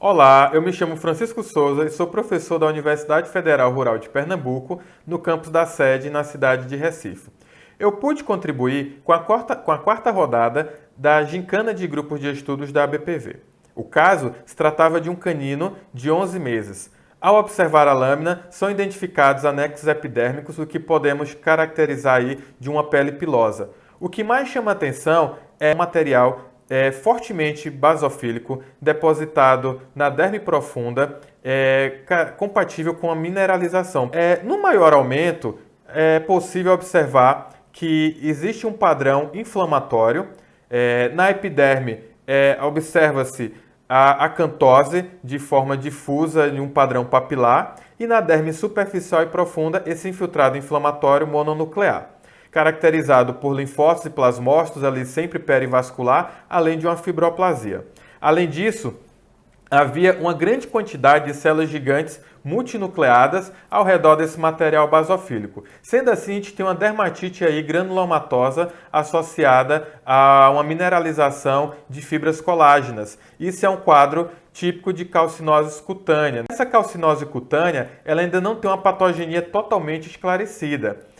Olá, eu me chamo Francisco Souza e sou professor da Universidade Federal Rural de Pernambuco, no campus da sede na cidade de Recife. Eu pude contribuir com a quarta rodada da Gincana de Grupos de Estudos da ABPV. O caso se tratava de um canino de 11 meses. Ao observar a lâmina, são identificados anexos epidérmicos, o que podemos caracterizar aí de uma pele pilosa. O que mais chama atenção é o material fortemente basofílico, depositado na derme profunda, compatível com a mineralização. No maior aumento, é possível observar que existe um padrão inflamatório. Na epiderme, observa-se a acantose de forma difusa em um padrão papilar, e na derme superficial e profunda, esse infiltrado inflamatório mononuclear, caracterizado por linfócitos e plasmócitos, ali sempre perivascular, além de uma fibroplasia. Além disso, havia uma grande quantidade de células gigantes multinucleadas ao redor desse material basofílico. Sendo assim, a gente tem uma dermatite aí granulomatosa associada a uma mineralização de fibras colágenas. Isso é um quadro típico de calcinose cutânea. Essa calcinose cutânea, ela ainda não tem uma patogenia totalmente esclarecida.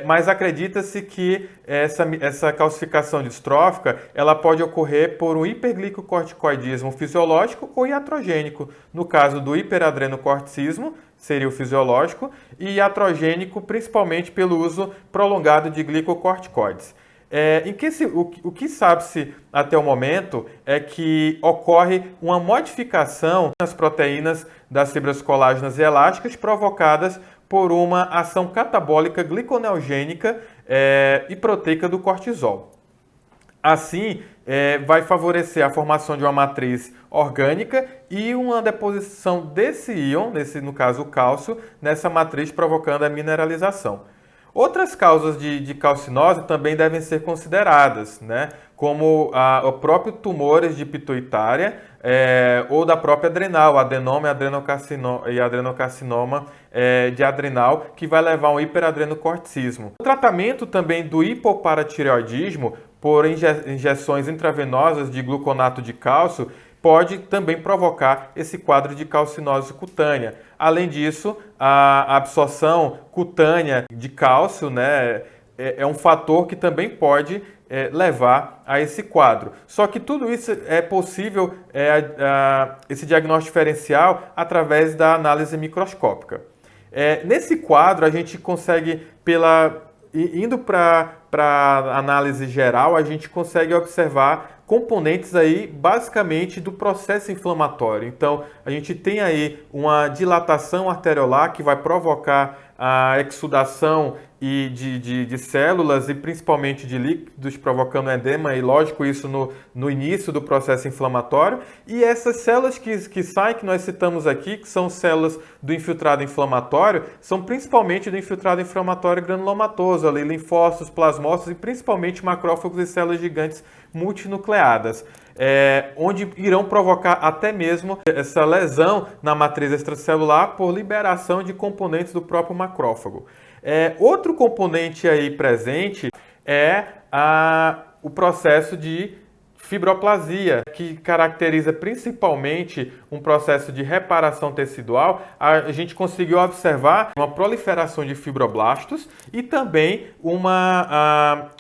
Mas acredita-se que essa calcificação distrófica ela pode ocorrer por um hiperglicocorticoidismo fisiológico ou iatrogênico. No caso do hiperadrenocorticismo, seria o fisiológico, e iatrogênico principalmente pelo uso prolongado de glicocorticoides. O que sabe-se até o momento é que ocorre uma modificação nas proteínas das fibras colágenas e elásticas provocadas por uma ação catabólica gliconeogênica e proteica do cortisol. Assim, vai favorecer a formação de uma matriz orgânica e uma deposição desse íon, no caso o cálcio, nessa matriz, provocando a mineralização. Outras causas de calcinose também devem ser consideradas, né? Como o próprio tumores de pituitária ou da própria adrenal, adenoma e adenocarcinoma de adrenal, que vai levar a um hiperadrenocorticismo. O tratamento também do hipoparatireoidismo por injeções intravenosas de gluconato de cálcio pode também provocar esse quadro de calcinose cutânea. Além disso, a absorção cutânea de cálcio, né, é um fator que também pode levar a esse quadro. Só que tudo isso é possível, esse diagnóstico diferencial, através da análise microscópica. Nesse quadro, a gente consegue, indo para a análise geral, a gente consegue observar componentes aí basicamente do processo inflamatório. Então, a gente tem aí uma dilatação arteriolar que vai provocar a exsudação de células e principalmente de líquidos, provocando edema, e lógico isso no início do processo inflamatório. E essas células que saem, que nós citamos aqui, que são células do infiltrado inflamatório, são principalmente do infiltrado inflamatório granulomatoso, ali, linfócitos, plasmócitos e principalmente macrófagos e células gigantes multinucleadas, onde irão provocar até mesmo essa lesão na matriz extracelular por liberação de componentes do próprio macrófago. Outro componente aí presente é o processo de fibroplasia, que caracteriza principalmente um processo de reparação tecidual. A gente conseguiu observar uma proliferação de fibroblastos e também uma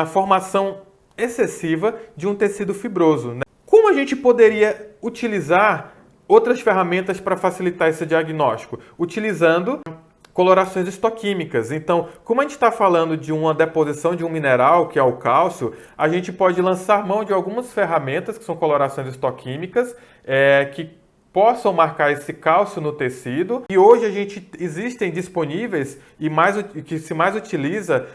formação excessiva de um tecido fibroso, né? Como a gente poderia utilizar outras ferramentas para facilitar esse diagnóstico? Utilizando colorações histoquímicas. Então, como a gente está falando de uma deposição de um mineral, que é o cálcio, a gente pode lançar mão de algumas ferramentas, que são colorações histoquímicas, que possam marcar esse cálcio no tecido. E hoje existem disponíveis e que se mais utiliza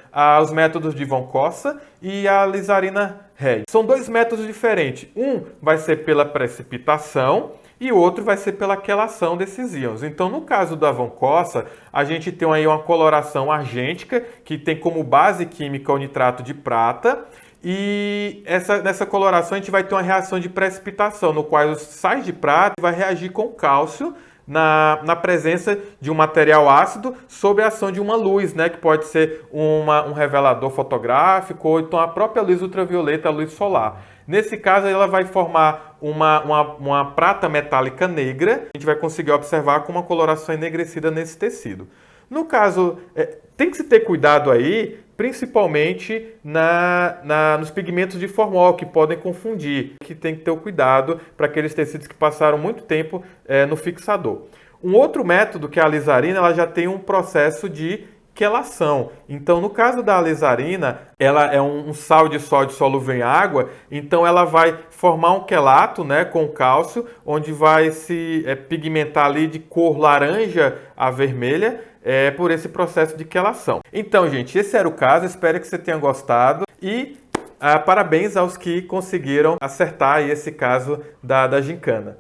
os métodos de von Cossa e a Lizarina Reg. São dois métodos diferentes. Um vai ser pela precipitação e o outro vai ser pela quelação desses íons. Então, no caso da von Cossa, a gente tem aí uma coloração argêntica, que tem como base química o nitrato de prata, e nessa coloração a gente vai ter uma reação de precipitação, no qual os sais de prata vai reagir com cálcio na presença de um material ácido sob a ação de uma luz, né, que pode ser um revelador fotográfico ou então a própria luz ultravioleta, a luz solar. Nesse caso, ela vai formar uma prata metálica negra. A gente vai conseguir observar com uma coloração enegrecida nesse tecido. No caso, tem que se ter cuidado aí, principalmente nos pigmentos de formol, que podem confundir, que tem que ter o cuidado para aqueles tecidos que passaram muito tempo no fixador. Um outro método, que é a alizarina, ela já tem um processo de quelação. Então, no caso da alizarina, ela é um sal de sódio solúvel em água, então ela vai formar um quelato, né, com cálcio, onde vai se pigmentar ali de cor laranja a vermelha, por esse processo de quelação. Então, gente, esse era o caso, espero que você tenha gostado e parabéns aos que conseguiram acertar aí esse caso da gincana.